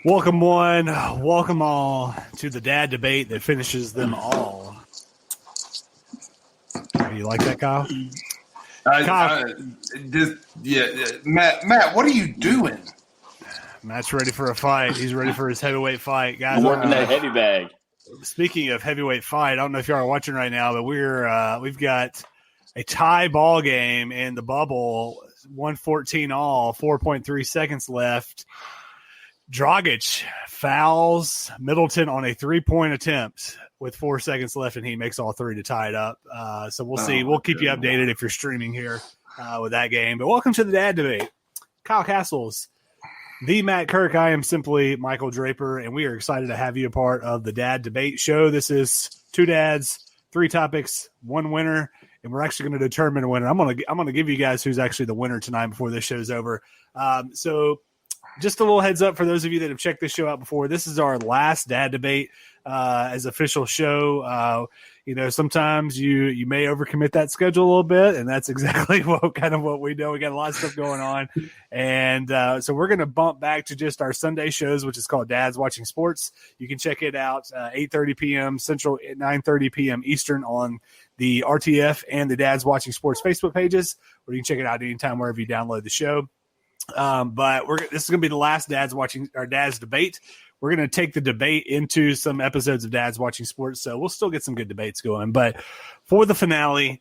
Welcome one, welcome all to the dad debate that finishes them all. You like that, Kyle? Matt, what are you doing? Matt's ready for a fight. He's ready for his heavyweight fight, guys. I'm working that heavy bag. Speaking of heavyweight fight, I don't know if y'all are watching right now, but we've got a tie ball game in the bubble, 114 all, 4.3 seconds left. Dragic fouls Middleton on a 3-point attempt with 4 seconds left, and he makes all three to tie it up. So we'll see. We'll keep you updated if you're streaming here with that game. But welcome to the dad debate. Kyle Castles, the Matt Kirk. I am simply Michael Draper, and we are excited to have you a part of the dad debate show. This is two dads, three topics, one winner, and we're actually going to determine a winner. I'm gonna give you guys who's actually the winner tonight before this show's over. So just a little heads up for those of you that have checked this show out before. This is our last dad debate as official show. Sometimes you may overcommit that schedule a little bit, and that's exactly what we do. We got a lot of stuff going on, and so we're going to bump back to just our Sunday shows, which is called Dad's Watching Sports. You can check it out 8:30 p.m. Central, 9:30 p.m. Eastern on the RTF and the Dad's Watching Sports Facebook pages, or you can check it out anytime wherever you download the show. But this is going to be the last Dad's debate. We're going to take the debate into some episodes of Dad's Watching Sports, so we'll still get some good debates going. But for the finale,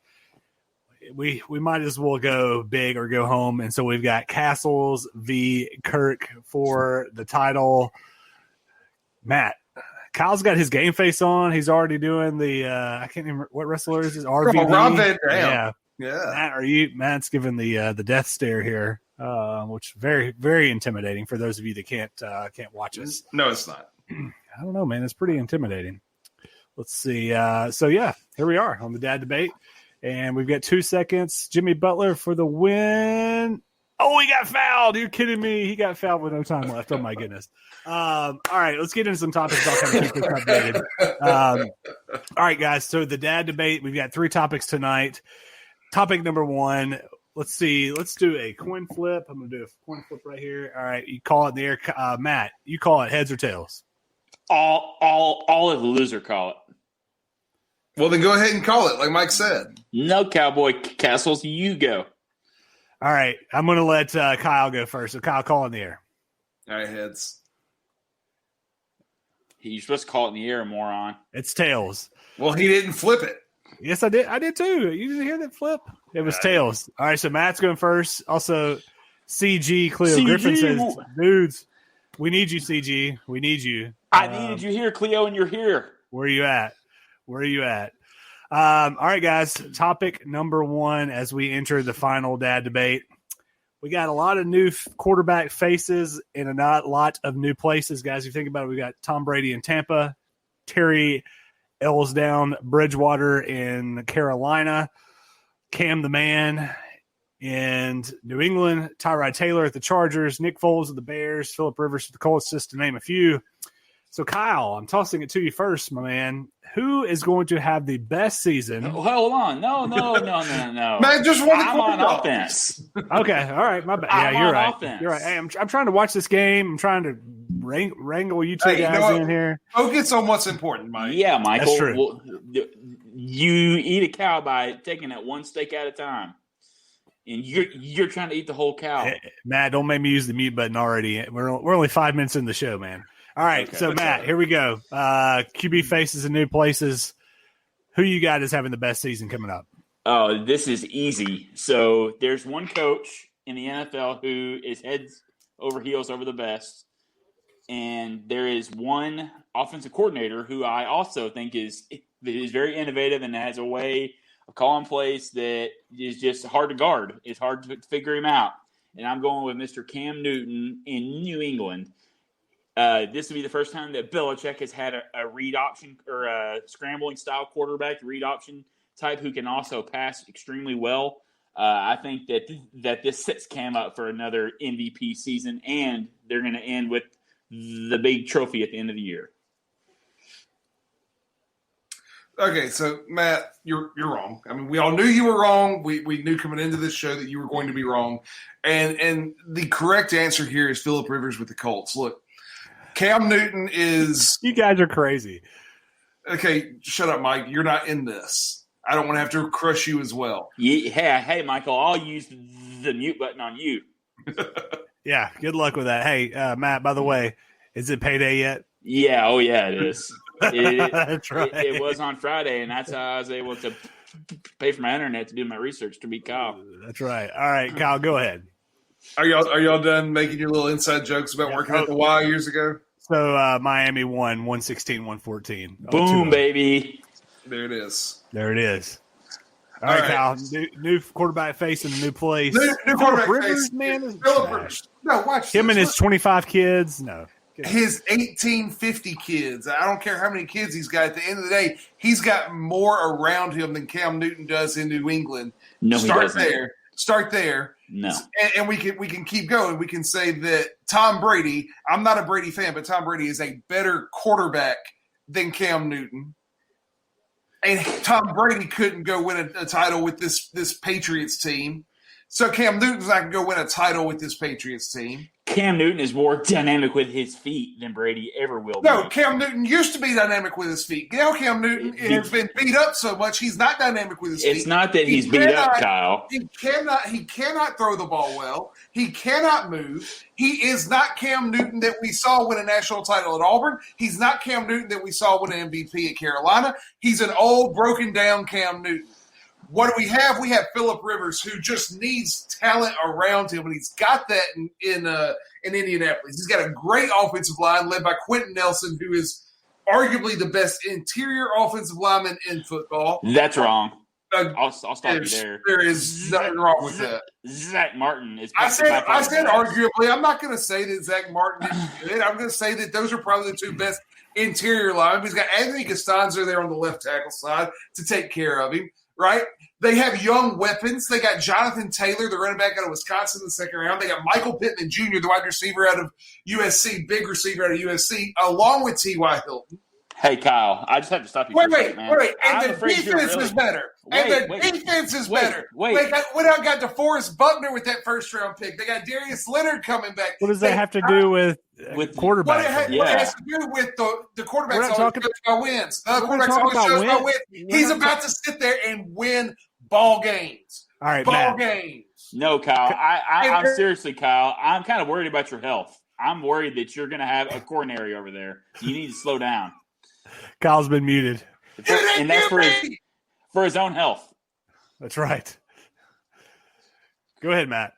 we might as well go big or go home, and so we've got Castles v. Kirk for the title. Matt, Kyle's got his game face on. He's already doing the I can't remember what wrestler is this. RVD. Rob Van Dam. Yeah. Matt's giving the death stare here, which very, very intimidating for those of you that can't watch us. No, it's not. I don't know, man. It's pretty intimidating. Let's see. Here we are on the dad debate, and we've got 2 seconds. Jimmy Butler for the win. Oh, he got fouled. You're kidding me. He got fouled with no time left. Oh, my goodness. All right, let's get into some topics. I'll kind of keep this updated. All right, guys. So the dad debate, we've got 3 topics tonight. Topic number 1, let's see. Let's do a coin flip. I'm going to do a coin flip right here. All right, you call it in the air. Matt, you call it heads or tails? All of the loser call it. Well, then go ahead and call it, like Mike said. No, Cowboy Castles, you go. All right, I'm going to let Kyle go first. So, Kyle, call in the air. All right, heads. You're supposed to call it in the air, moron. It's tails. Well, he didn't flip it. Yes, I did. I did too. You didn't hear that flip? It was tails. All right, so Matt's going first. Also, CG Cleo Griffin says, dudes, we need you, CG. We need you. I needed you here, Cleo, and you're here. Where are you at? All right, guys. Topic number 1 as we enter the final dad debate. We got a lot of new quarterback faces and a lot of new places, guys. If you think about it, we got Tom Brady in Tampa, Terry Ellsdown, Bridgewater in Carolina, Cam the Man in New England, Tyrod Taylor at the Chargers, Nick Foles at the Bears, Phillip Rivers at the Colts, just to name a few. So, Kyle, I'm tossing it to you first, my man. Who is going to have the best season? Oh, hold on. No. Man, just want I'm on offense. Okay, all right, my bad. Yeah, you're right. Offense. You're right. Hey, I'm trying to watch this game. I'm trying to wrangle you two guys in here. Focus on what's important, Mike. Yeah, Michael. That's true. Well, you eat a cow by taking it one steak at a time. And you're trying to eat the whole cow. Hey, Matt, don't make me use the mute button already. We're only 5 minutes in the show, man. All right, okay, so Matt, here we go. QB faces in new places. Who you got is having the best season coming up? Oh, this is easy. So there's one coach in the NFL who is heads over heels over the best, and there is one offensive coordinator who I also think is very innovative and has a way of calling plays that is just hard to guard. It's hard to figure him out. And I'm going with Mr. Cam Newton in New England. This will be the first time that Belichick has had a read option or a scrambling style quarterback, read option type who can also pass extremely well. I think that this sets Cam up for another MVP season, and they're going to end with the big trophy at the end of the year. Okay, so Matt, you're wrong. I mean, we all knew you were wrong. We knew coming into this show that you were going to be wrong. And the correct answer here is Phillip Rivers with the Colts. Look, Cam Newton is You guys are crazy. okay. Shut up, Mike. You're not in this. I don't want to have to crush you as well. Yeah, hey, Michael, I'll use the mute button on you. Yeah, good luck with that. Hey, Matt, by the way, is it payday yet? Yeah, oh yeah, it is. That's right. It was on Friday, and that's how I was able to pay for my internet to do my research to beat Kyle. That's right. All right, Kyle, go ahead. Are y'all done making your little inside jokes about working at the Y years ago? So Miami won 116-114. Boom, baby. There it is. There it is. All right, Kyle. New quarterback facing a new place. New quarterback Rivers, face. man. Is Philip trash. Rivers. No, watch Him this. and his 25 kids. No. His 1850 kids. I don't care how many kids he's got. At the end of the day, he's got more around him than Cam Newton does in New England. No, he doesn't. Start there. No. And we can keep going. We can say that Tom Brady, I'm not a Brady fan, but Tom Brady is a better quarterback than Cam Newton. And Tom Brady couldn't go win a title with this Patriots team. So Cam Newton's not going to go win a title with this Patriots team. Cam Newton is more dynamic with his feet than Brady ever will be. No, Cam Newton used to be dynamic with his feet. Now Cam Newton has been beat up so much he's not dynamic with his feet. It's not that he's beat up, Kyle. He cannot throw the ball well. He cannot move. He is not Cam Newton that we saw win a national title at Auburn. He's not Cam Newton that we saw win an MVP at Carolina. He's an old, broken down Cam Newton. What do we have? We have Philip Rivers, who just needs talent around him, and he's got that in Indianapolis. He's got a great offensive line led by Quentin Nelson, who is arguably the best interior offensive lineman in football. That's wrong. I'll stop you there. There is nothing wrong with that. Zach Martin is. I said arguably. I'm not going to say that Zach Martin is good. I'm going to say that those are probably the two best interior linemen. He's got Anthony Costanzo there on the left tackle side to take care of him. Right? They have young weapons. They got Jonathan Taylor, the running back out of Wisconsin in the second round. They got Michael Pittman Jr., the wide receiver out of USC, big receiver out of USC, along with T.Y. Hilton. Hey, Kyle, I just have to stop you for a second, man. Wait. And the defense is better. Defense is better. We got DeForest Buckner with that first-round pick. They got Darius Leonard coming back. What does that have to do with quarterback? What it has to do with the quarterback's always coached by wins. The quarterback's always coached by wins. He's about to sit there and win ball games. All right, ball games. No, Kyle. I'm seriously, Kyle. I'm kind of worried about your health. I'm worried that you're going to have a coronary over there. You need to slow down. Kyle's been muted. And that's for his own health. That's right. Go ahead, Matt.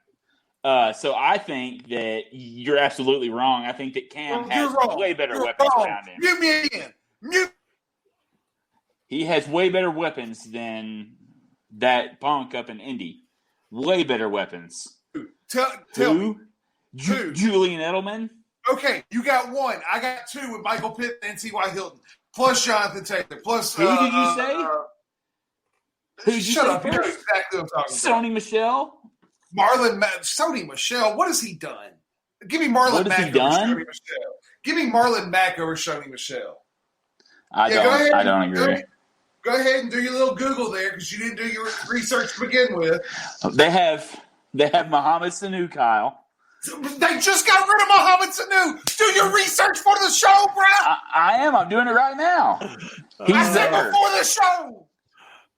So I think that you're absolutely wrong. I think that Cam has way better weapons around him. Mute me again. He has way better weapons than that punk up in Indy. Way better weapons. Tell me. Julian Edelman. Okay, you got one. I got two with Michael Pittman and T.Y. Hilton. Plus Jonathan Taylor. Plus who did you say? Shut up. You know exactly what I'm talking about. Sony Michel? Sony Michel. What has he done? Give me Marlon Mack over Sony Michel. Give me Marlon Mack over Sony Michel. I don't agree. Go ahead and do your little Google there because you didn't do your research to begin with. They have Mohamed Sanu, Kyle. They just got rid of Mohamed Sanu. Do your research for the show, bro. I am. I'm doing it right now. I said before the show.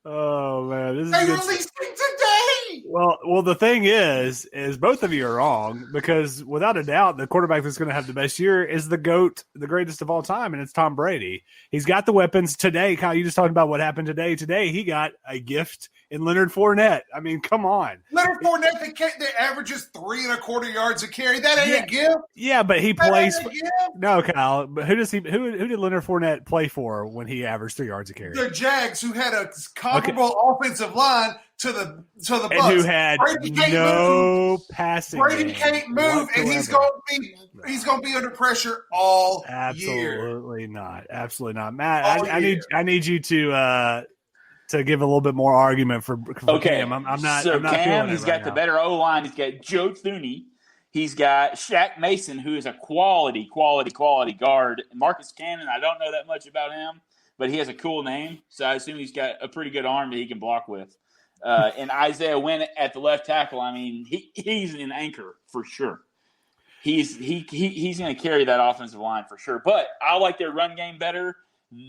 Oh man, they released him today. Well, the thing is both of you are wrong because without a doubt, the quarterback that's going to have the best year is the GOAT, the greatest of all time, and it's Tom Brady. He's got the weapons today. Kyle, you just talked about what happened today. Today, he got a gift in Leonard Fournette. I mean, come on. Leonard Fournette that averages 3.25 yards a carry. That ain't a gift. Yeah, but he plays. No, Kyle. But who did Leonard Fournette play for when he averaged 3 yards a carry? The Jags, who had a comparable offensive line to the Bucs, and who had no passing. Brady can't move, and he's going to be under pressure all year. Absolutely not, Matt. I need you to give a little bit more argument for Cam. I'm not. So I'm not Cam, he's got the better O line. He's got Joe Thuney. He's got Shaq Mason, who is a quality guard. Marcus Cannon, I don't know that much about him, but he has a cool name, so I assume he's got a pretty good arm that he can block with. And Isaiah Wynn at the left tackle, I mean, he's an anchor for sure. he's going to carry that offensive line for sure. But I like their run game better.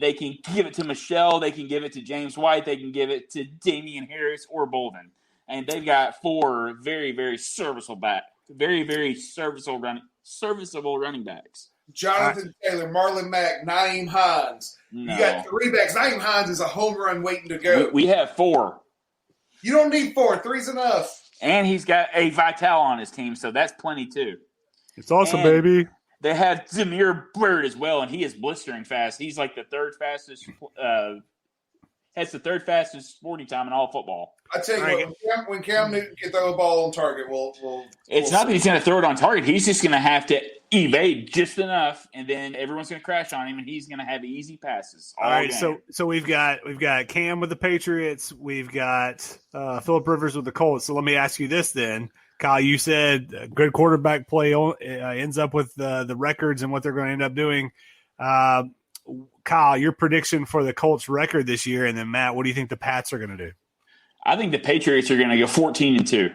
They can give it to Michelle. They can give it to James White. They can give it to Damian Harris or Bolden. And they've got 4 very, very serviceable running backs. Jonathan Taylor, Marlon Mack, Naeem Hines. No. You got 3 backs. Naeem Hines is a home run waiting to go. We have 4. You don't need 4. 3's enough. And he's got a Vital on his team, so that's plenty too. It's awesome, baby. They have Zamir Bird as well, and he is blistering fast. He's like the third fastest has the third fastest 40 time in all football. I tell you what, when Cam Newton can throw a ball on target, it's not that he's going to throw it on target. He's just going to have to evade just enough, and then everyone's going to crash on him, and he's going to have easy passes. All right, so we've got Cam with the Patriots. We've got Phillip Rivers with the Colts. So let me ask you this then. Kyle, you said good quarterback play ends up with the records and what they're going to end up doing. Kyle, your prediction for the Colts record this year, and then Matt, what do you think the Pats are going to do? I think the Patriots are going to go 14-2.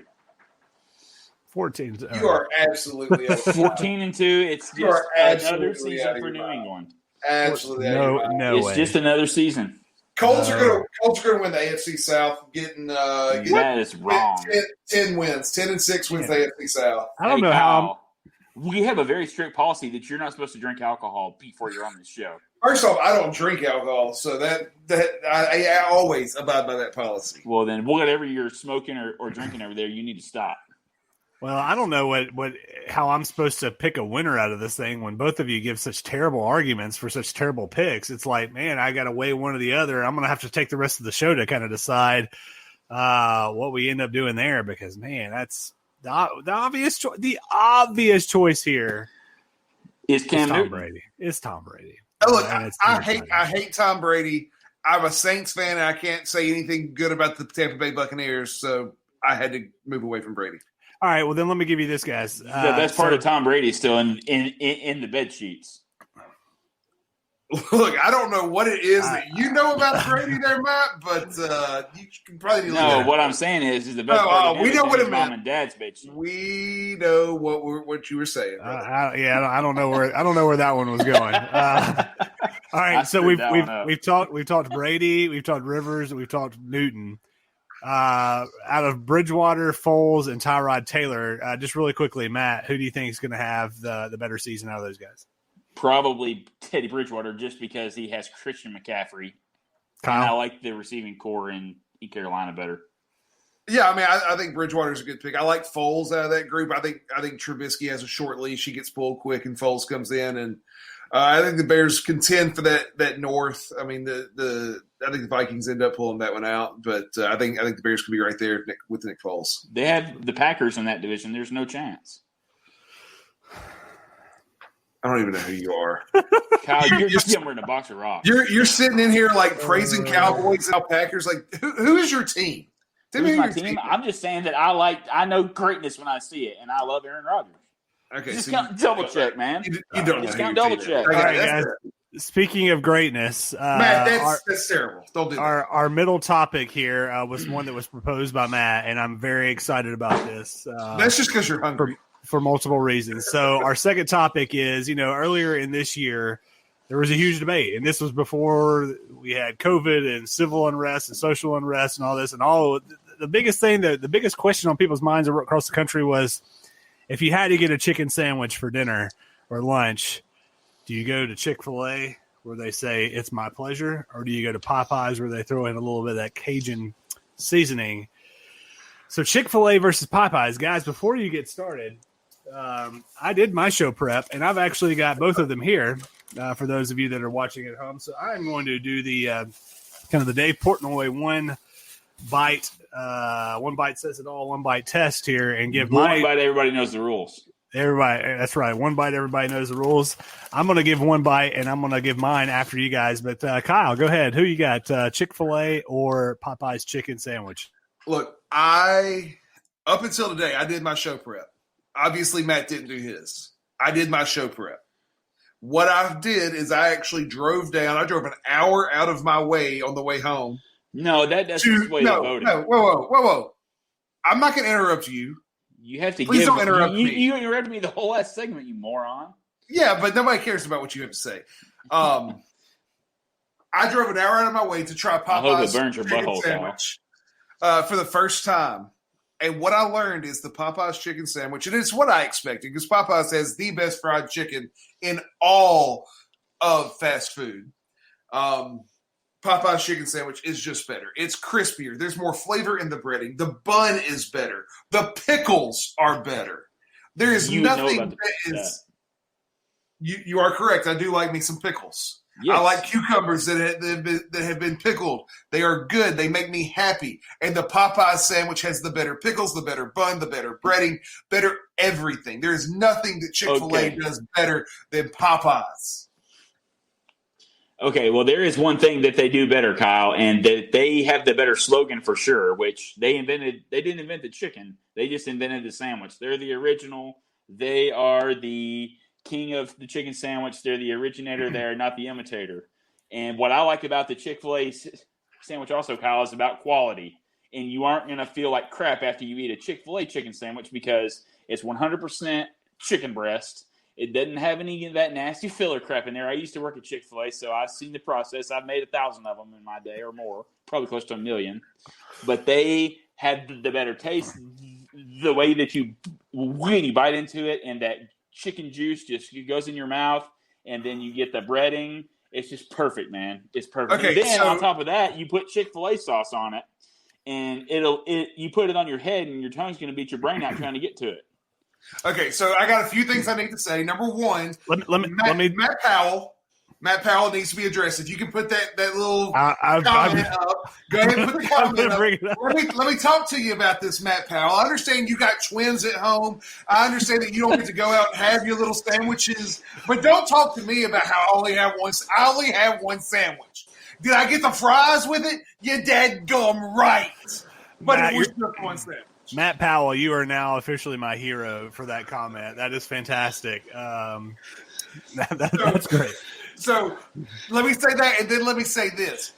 14. You are absolutely 14-2. It's just another season for New England. Absolutely, no way. It's just another season. Colts are going to win the AFC South. That is wrong. 10 wins. 10-6 wins the AFC South. I don't know how. We have a very strict policy that you're not supposed to drink alcohol before you're on this show. First off, I don't drink alcohol, so that I always abide by that policy. Well, then whatever you're smoking or drinking over there, you need to stop. Well, I don't know how I'm supposed to pick a winner out of this thing when both of you give such terrible arguments for such terrible picks. It's like, man, I got to weigh one or the other. I'm going to have to take the rest of the show to kind of decide what we end up doing there because, man, that's the obvious choice here is Cam Tom Newton. Brady. It's Tom Brady. Look, I hate Tom Brady. I'm a Saints fan, and I can't say anything good about the Tampa Bay Buccaneers, so I had to move away from Brady. All right, well, then let me give you this, guys. The best part of Tom Brady is still in the bed sheets. Look, I don't know what it is that you know about Brady there, Matt, but you can probably No, what I'm saying is the best part of we know what it mom meant. and dad's bed sheets. We know what you were saying. I don't know where that one was going. All right, so we've talked Brady, we've talked Rivers, we've talked Newton. Out of Bridgewater, Foles, and Tyrod Taylor, just really quickly, Matt, who do you think is going to have the better season out of those guys? Probably Teddy Bridgewater, just because he has Christian McCaffrey. Kyle? And I like the receiving core in Carolina better. Yeah, I mean, I think Bridgewater's a good pick. I like Foles out of that group. I think Trubisky has a short leash. He gets pulled quick, and Foles comes in, and I think the Bears contend for that North. I mean, I think the Vikings end up pulling that one out, but I think the Bears could be right there with Nick Foles. They have the Packers in that division. There's no chance. I don't even know who you are. Kyle, you're in a box of rocks. You're sitting in here like praising Cowboys and Packers. Like, who is your team? Who's my team? I'm just saying that I know greatness when I see it, and I love Aaron Rodgers. Okay, just double check, man. You don't just know double check. All right, guys. Speaking of greatness, Matt, that's terrible. Don't do that. Our middle topic here was one that was proposed by Matt, and I'm very excited about this. That's just because you're hungry. For multiple reasons. So our second topic is, earlier in this year, there was a huge debate, and this was before we had COVID and civil unrest and social unrest and all this, and all the biggest thing, the biggest question on people's minds across the country was, if you had to get a chicken sandwich for dinner or lunch, do you go to Chick-fil-A where they say it's my pleasure, or do you go to Popeyes where they throw in a little bit of that Cajun seasoning? So Chick-fil-A versus Popeyes, guys, before you get started, I did my show prep, and I've actually got both of them here for those of you that are watching at home. So I'm going to do the kind of the Dave Portnoy one bite says it all, one bite test here, and give one bite. Everybody knows the rules. Everybody, that's right. One bite, everybody knows the rules. I'm going to give one bite, and I'm going to give mine after you guys. But Kyle, go ahead. Who you got, Chick-fil-A or Popeyes chicken sandwich? Look, up until today, I did my show prep. Obviously, Matt didn't do his. I did my show prep. What I did is I actually drove down. I drove an hour out of my way on the way home. No, that's the way to vote. No, whoa. I'm not going to interrupt you. You have to Please don't interrupt me. You interrupted me the whole last segment, you moron. Yeah, but nobody cares about what you have to say. I drove an hour out of my way to try Popeyes I hope it burns your chicken butthole, sandwich for the first time. And what I learned is the Popeyes chicken sandwich, and it's what I expected because Popeyes has the best fried chicken in all of fast food. Popeye's chicken sandwich is just better. It's crispier. There's more flavor in the breading. The bun is better. The pickles are better. There is nothing that is. You are correct. I do like me some pickles. Yes. I like cucumbers that have been pickled. They are good. They make me happy. And the Popeyes sandwich has the better pickles, the better bun, the better breading, better everything. There is nothing that Chick-fil-A does better than Popeyes. Okay, well, there is one thing that they do better, Kyle, and that they have the better slogan for sure, which they invented. They didn't invent the chicken. They just invented the sandwich. They're the original. They are the king of the chicken sandwich. They're the originator. They're not the imitator. And what I like about the Chick-fil-A sandwich also, Kyle, is about quality. And you aren't going to feel like crap after you eat a Chick-fil-A chicken sandwich because it's 100% chicken breast. It doesn't have any of that nasty filler crap in there. I used to work at Chick-fil-A, so I've seen the process. I've made 1,000 of them in my day or more, probably close to 1 million. But they have the better taste, the way that when you bite into it and that chicken juice just goes in your mouth, and then you get the breading. It's just perfect, man. It's perfect. Okay, and then on top of that, you put Chick-fil-A sauce on it, and you put it on your head, and your tongue's going to beat your brain out trying to get to it. Okay, so I got a few things I need to say. Number one, Matt Powell. Matt Powell needs to be addressed. If you can put that little comment up, go ahead and put the comment up. Let me talk to you about this, Matt Powell. I understand you got twins at home. I understand that you don't get to go out and have your little sandwiches. But don't talk to me about how I only have one sandwich. Did I get the fries with it? You dadgum right. But it was just one sandwich. Matt Powell, you are now officially my hero for that comment. That is fantastic. That's great. So let me say that, and then let me say this.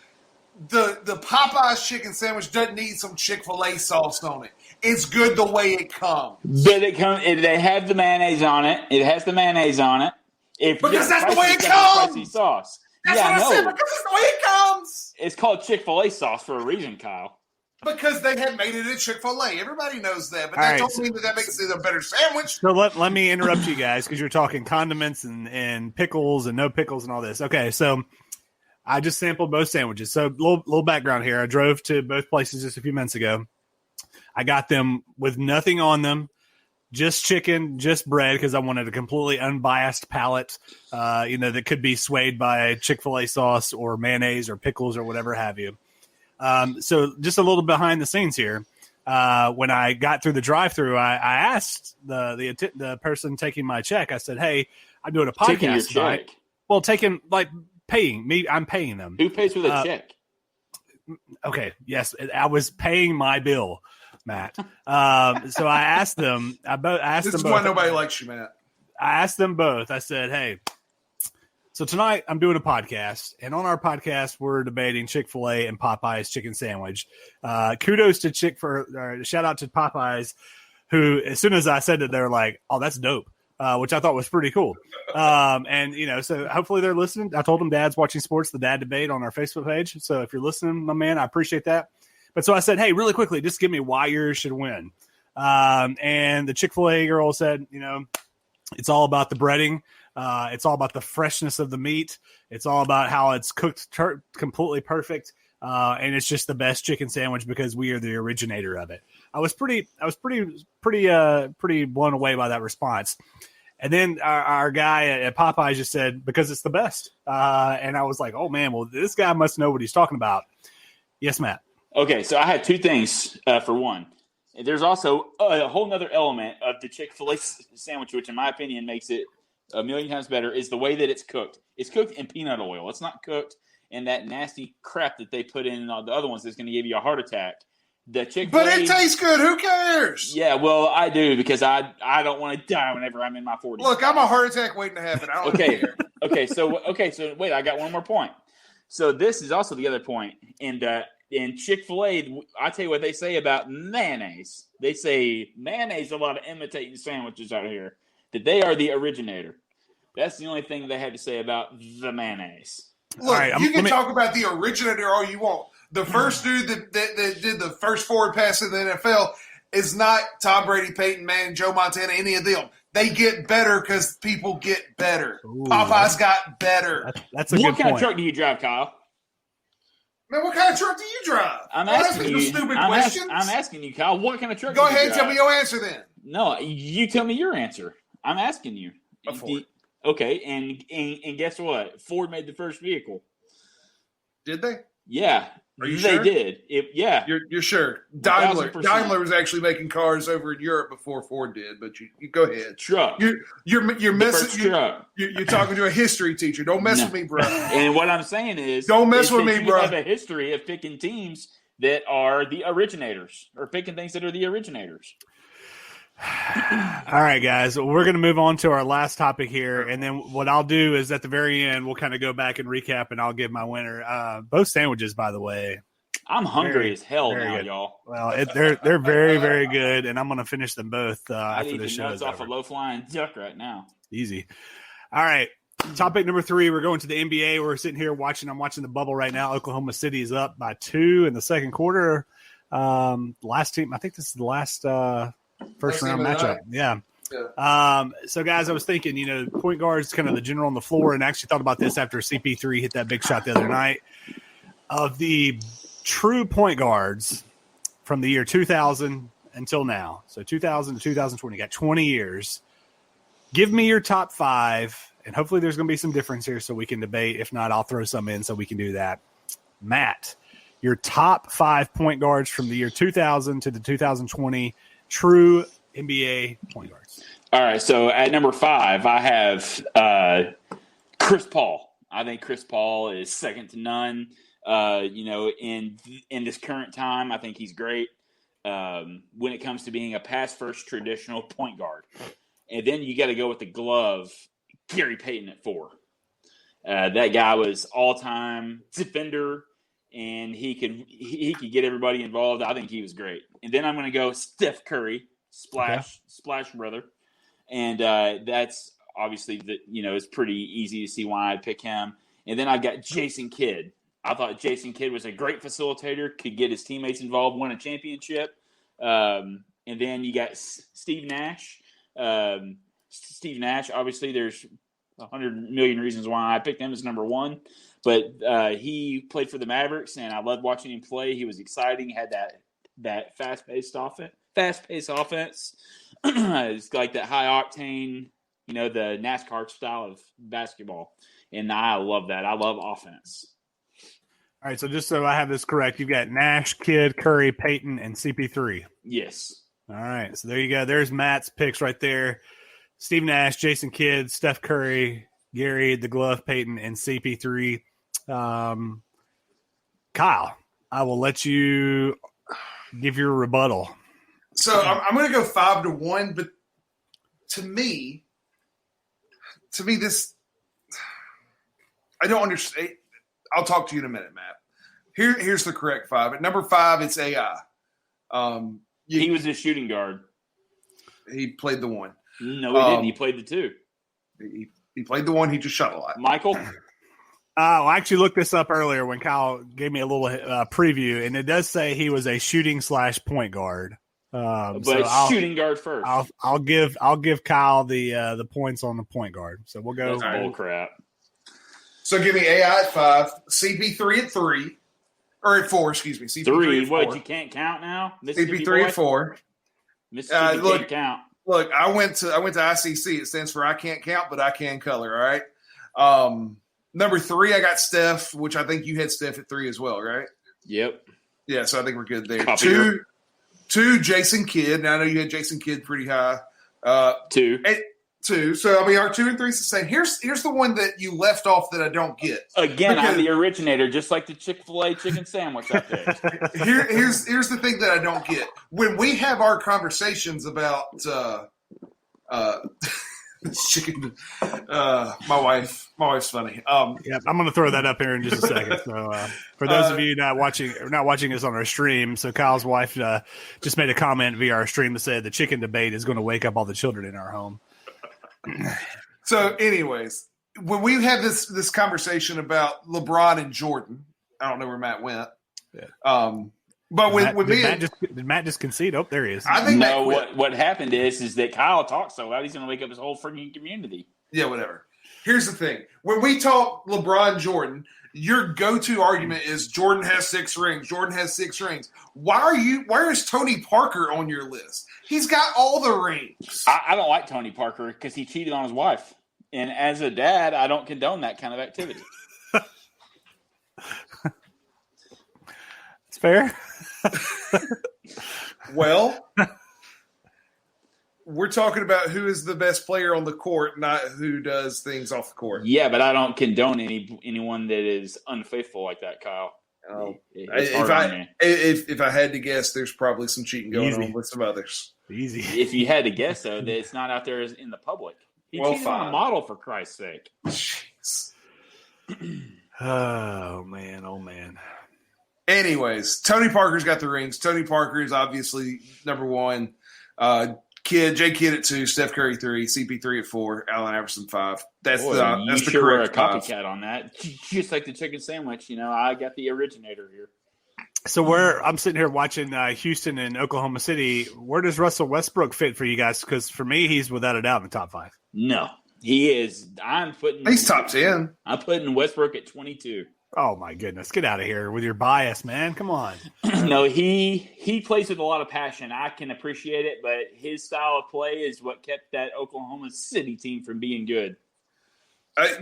The Popeyes chicken sandwich doesn't need some Chick-fil-A sauce on it. It's good the way it comes. But they have the mayonnaise on it. It has the mayonnaise on it. Because that's the way it comes. Spicy sauce. That's what I said, because it's the way it comes. It's called Chick-fil-A sauce for a reason, Kyle. Because they had made it at Chick-fil-A. Everybody knows that. But that don't mean that makes it a better sandwich. So let me interrupt you guys because you're talking condiments and pickles and no pickles and all this. Okay, so I just sampled both sandwiches. So little background here. I drove to both places just a few minutes ago. I got them with nothing on them, just chicken, just bread, because I wanted a completely unbiased palate, that could be swayed by Chick-fil-A sauce or mayonnaise or pickles or whatever have you. So just a little behind the scenes here. When I got through the drive-thru, I asked the person taking my check. I said, "Hey, I'm doing a podcast taking your check." Well, paying me. I'm paying them. Who pays for the check? Okay, yes, I was paying my bill, Matt. So I asked them. This is why nobody likes you, Matt. I asked them both. I said, "Hey, so tonight I'm doing a podcast, and on our podcast we're debating Chick-fil-A and Popeyes chicken sandwich. Kudos to shout out to Popeyes, who as soon as I said it, they're like, "Oh, that's dope," which I thought was pretty cool. So hopefully they're listening. I told them Dad's watching sports, the Dad Debate on our Facebook page. So if you're listening, my man, I appreciate that. But so I said, "Hey, really quickly, just give me why yours should win." And the Chick-fil-A girl said, it's all about the breading. It's all about the freshness of the meat. It's all about how it's cooked completely perfect. And it's just the best chicken sandwich because we are the originator of it. I was pretty blown away by that response. And then our guy at Popeyes just said, because it's the best. And I was like, oh man, well, this guy must know what he's talking about. Yes, Matt. Okay. So I had two things for one. There's also a whole nother element of the Chick-fil-A sandwich, which in my opinion makes it a million times better, is the way that it's cooked. It's cooked in peanut oil. It's not cooked in that nasty crap that they put in the other ones that's going to give you a heart attack. The Chick-fil-A, but it tastes good. Who cares? Yeah, well, I do because I don't want to die whenever I'm in my 40s. Look, I'm a heart attack waiting to happen. I don't care. Okay, so wait, I got one more point. So this is also the other point. In Chick-fil-A, I tell you what they say about mayonnaise. They say mayonnaise a lot of imitating sandwiches out here. That they are the originator. That's the only thing they had to say about the mayonnaise. Look, you can talk about the originator all you want. The first dude that did the first forward pass in the NFL is not Tom Brady, Peyton Manning, Joe Montana, any of them. They get better because people get better. Ooh, Popeyes got better. That's a good point. What kind of truck do you drive, Kyle? Man, what kind of truck do you drive? I'm asking you. Stupid questions. I'm asking you, Kyle. What kind of truck? Go do you ahead and drive? tell me your answer then. No, you tell me your answer. I'm asking you. Okay, and guess what? Ford made the first vehicle. Did they? Yeah. Are you they sure? did. Yeah. You're sure. 1000%. Daimler was actually making cars over in Europe before Ford did, but you go ahead. Truck. You're messing. You're talking to a history teacher. Don't mess with me, bro. And what I'm saying is, don't mess with me, you bro. have a history of picking teams that are the originators, or picking things that are the originators. All right, guys, we're going to move on to our last topic here, and then what I'll do is at the very end we'll kind of go back and recap, and I'll give my winner. Both sandwiches, by the way. I'm hungry as hell now, good. y'all. Well, they're very, very good, and I'm going to finish them both after the show is off over. a low-flying duck right now. Easy. All right, topic number 3. We're going to the NBA. We're sitting here watching. I'm watching the bubble right now. Oklahoma City is up by 2 in the second quarter. Last team. I think this is the last. First round matchup. Yeah. So, guys, I was thinking, point guard is kind of the general on the floor, and I actually thought about this after CP3 hit that big shot the other night. Of the true point guards from the year 2000 until now, so 2000 to 2020, got 20 years. Give me your top 5, and hopefully there's going to be some difference here so we can debate. If not, I'll throw some in so we can do that. Matt, your top 5 point guards from the year 2000 to the 2020 true NBA point guards. All right, so at number 5, I have Chris Paul. I think Chris Paul is second to none. In this current time, I think he's great when it comes to being a pass-first traditional point guard. And then you got to go with the glove, Gary Payton at 4. That guy was all-time defender, and he could get everybody involved. I think he was great. And then I'm going to go Steph Curry, splash brother, and that's obviously it's pretty easy to see why I pick him. And then I've got Jason Kidd. I thought Jason Kidd was a great facilitator, could get his teammates involved, win a championship. And then you got Steve Nash. Steve Nash, obviously, there's 100 million reasons why I picked him as number 1. But he played for the Mavericks, and I loved watching him play. He was exciting. He had that fast-paced offense. It's like that high-octane, the NASCAR style of basketball. And I love that. I love offense. All right, so just so I have this correct, you've got Nash, Kidd, Curry, Payton, and CP3. Yes. All right, so there you go. There's Matt's picks right there. Steve Nash, Jason Kidd, Steph Curry, Gary, the Glove, Payton, and CP3. Kyle, I will let you give your rebuttal. So I'm going to go 5-1, but to me, this I don't understand. I'll talk to you in a minute, Matt. Here's the correct 5. At number 5, it's AI. He was a shooting guard. He played the 1. No, he didn't. He played the 2. He played the 1. He just shot a lot. Michael? I actually looked this up earlier when Kyle gave me a little preview, and it does say he was a shooting/point guard. But shooting guard first. I'll give Kyle the points on the point guard. So we'll go. That's bull crap. So give me AI at 5, CP3 at 3, or at 4. Excuse me, CP3 at 4. What? You can't count now. CP3 at 4. Mississippi can't count. Look, I went to ICC. It stands for I can't count, but I can color. All right. Number 3, I got Steph, which I think you had Steph at 3 as well, right? Yep. Yeah, so I think we're good there. Copy 2, Jason Kidd. Now I know you had Jason Kidd pretty high. 2. 2. So I mean, our 2 and 3 is the same. Here's the one that you left off that I don't get. Again, I'm the originator, just like the Chick-fil-A chicken sandwich out there. Here's the thing that I don't get. When we have our conversations about Chicken. My wife's funny. Yeah, I'm going to throw that up here in just a second. So, for those of you not watching us on our stream, so Kyle's wife just made a comment via our stream that said the chicken debate is going to wake up all the children in our home. So, anyways, when we had this conversation about LeBron and Jordan, I don't know where Matt went. Yeah. But did Matt just concede? Oh, there he is. I think no. What happened is that Kyle talks so loud he's going to wake up his whole freaking community. Yeah, whatever. Here's the thing: when we talk LeBron Jordan, your go-to argument is Jordan has 6 rings. Jordan has 6 rings. Why is Tony Parker on your list? He's got all the rings. I don't like Tony Parker because he cheated on his wife, and as a dad, I don't condone that kind of activity. It's fair. Well, we're talking about who is the best player on the court, not who does things off the court. Yeah, but I don't condone anyone that is unfaithful like that, Kyle. If I had to guess, there's probably some cheating going on with some others. Easy. If you had to guess, though, that it's not out there in the public. He cheated on a model, for Christ's sake. Jeez. Oh, man. Anyways, Tony Parker's got the rings. Tony Parker is obviously number 1. Jay Kidd at 2, Steph Curry 3, CP3 at 4, Allen Iverson 5. That's the correct a copycat on that. Just like the chicken sandwich, I got the originator here. So I'm sitting here watching Houston and Oklahoma City. Where does Russell Westbrook fit for you guys? Because for me, he's without a doubt in the top 5. No, he is. He's top 10. I'm putting Westbrook at 22. Oh my goodness! Get out of here with your bias, man. Come on. No, he plays with a lot of passion. I can appreciate it, but his style of play is what kept that Oklahoma City team from being good.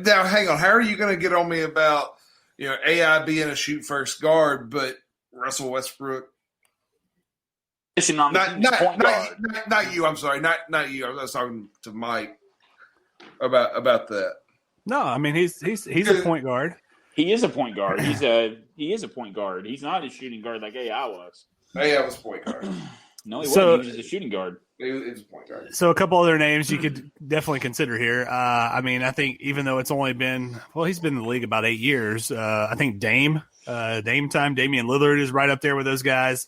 Now, hang on. How are you going to get on me about AI being a shoot first guard, but Russell Westbrook? Not you. I'm sorry. Not you. I was talking to Mike about that. No, I mean he's a point guard. He is a point guard. He is a point guard. He's not a shooting guard like AI was. AI was point guard. No, he wasn't. He was a shooting guard. He was a point guard. So a couple other names you could definitely consider here. I think even though it's only been he's been in the league about 8 years. I think Dame time. Damian Lillard is right up there with those guys.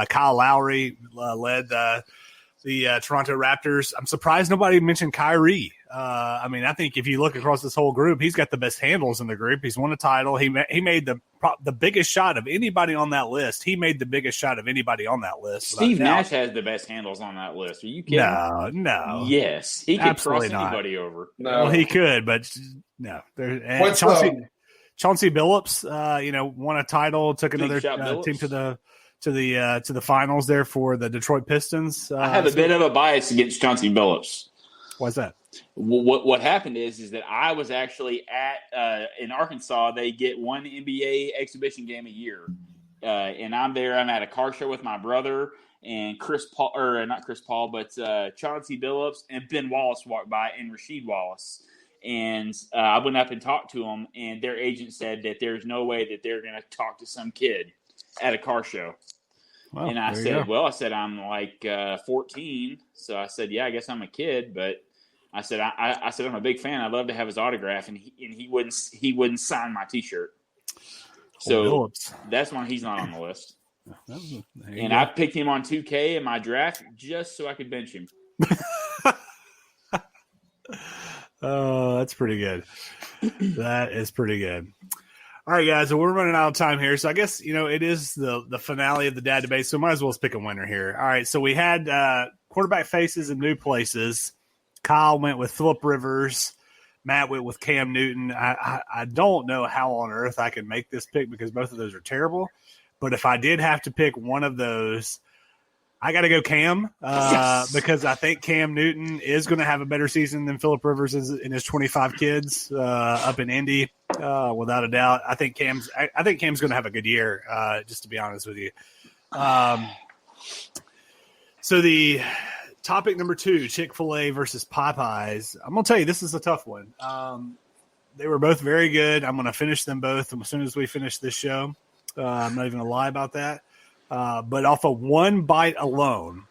Kyle Lowry led the Toronto Raptors. I'm surprised nobody mentioned Kyrie. I think if you look across this whole group, he's got the best handles in the group. He's won a title. He made the biggest shot of anybody on that list. He made the biggest shot of anybody on that list. Steve Nash has the best handles on that list. Are you kidding? No. Yes, he could cross anybody over. No, well, he could, but no. Chauncey Billups, won a title, took another team to the finals there for the Detroit Pistons. I have a bit of a bias against Chauncey Billups. Why's that? What happened is that I was actually at in Arkansas. They get one NBA exhibition game a year, and I'm there. I'm at a car show with my brother and not Chris Paul, but Chauncey Billups and Ben Wallace walked by and Rasheed Wallace. And I went up and talked to them, and their agent said that there's no way that they're going to talk to some kid at a car show. Well, and I said, I'm like 14. So I said, yeah, I guess I'm a kid, but I said, I'm a big fan. I'd love to have his autograph, and he wouldn't sign my T-shirt. So that's why he's not on the list. And I picked him on 2K in my draft just so I could bench him. Oh, that's pretty good. That is pretty good. All right, guys. So we're running out of time here. So I guess, it is the finale of the dad debate. So might as well pick a winner here. All right. So we had quarterback faces in new places. Kyle went with Phillip Rivers. Matt went with Cam Newton. I don't know how on earth I can make this pick because both of those are terrible. But if I did have to pick one of those, I got to go Cam because I think Cam Newton is going to have a better season than Phillip Rivers is in his 25 kids up in Indy, without a doubt. I think Cam's going to have a good year, just to be honest with you. So the topic number 2, Chick-fil-A versus Popeyes. I'm going to tell you, this is a tough one. They were both very good. I'm going to finish them both as soon as we finish this show. I'm not even going to lie about that. But off of one bite alone,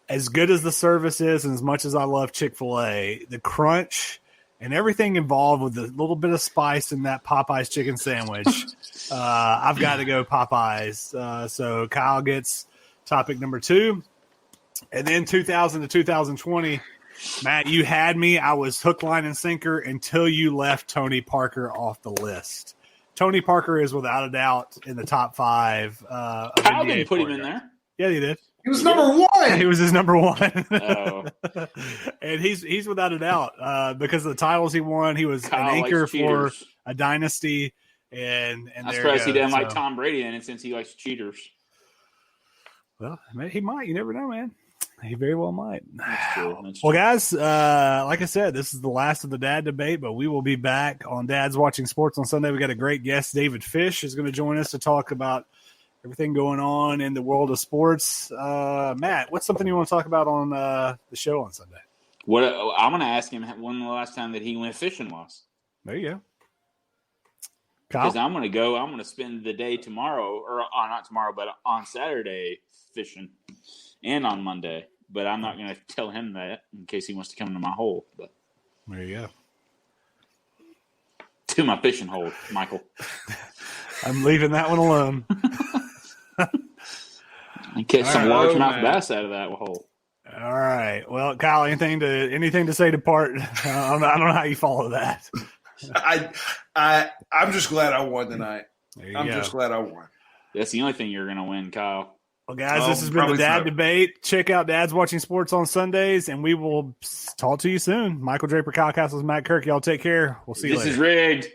as good as the service is and as much as I love Chick-fil-A, the crunch and everything involved with a little bit of spice in that Popeyes chicken sandwich, I've got to go Popeyes. So Kyle gets topic number 2. And then 2000 to 2020, Matt, you had me. I was hook, line, and sinker until you left Tony Parker off the list. Tony Parker is without a doubt in the top 5. Kyle didn't put him in there. Yeah, he did. He was number 1. He was his number 1. Oh. And he's without a doubt because of the titles he won. He was Kyle an anchor likes for cheaters. a dynasty. And I'm there surprised he you go. doesn't like Tom Brady in it since he likes cheaters. Well, he might. You never know, man. He very well might. That's true. Well, guys, like I said, this is the last of the dad debate, but we will be back on Dad's Watching Sports on Sunday. We got a great guest. David Fish is going to join us to talk about everything going on in the world of sports. Matt, what's something you want to talk about on the show on Sunday? What I'm going to ask him when the last time that he went fishing was. There you go. Because Kyle? I'm going to go. I'm going to spend the day tomorrow, or not tomorrow, but on Saturday fishing, and on Monday. But I'm not going to tell him that in case he wants to come into my hole. But There you go. to my fishing hole, Michael. I'm leaving that one alone. And catch some All right, largemouth man. bass out of that hole. All right. Well, Kyle, anything to say to part? I don't know how you follow that. I'm just glad I won tonight. There you I'm go. just glad I won. That's the only thing you're going to win, Kyle. Well, guys, this has been the probably Dad so. Debate. Check out Dad's Watching Sports on Sundays, and we will talk to you soon. Michael Draper, Kyle Castles, Matt Kirk. Y'all take care. We'll see you This later. is rigged.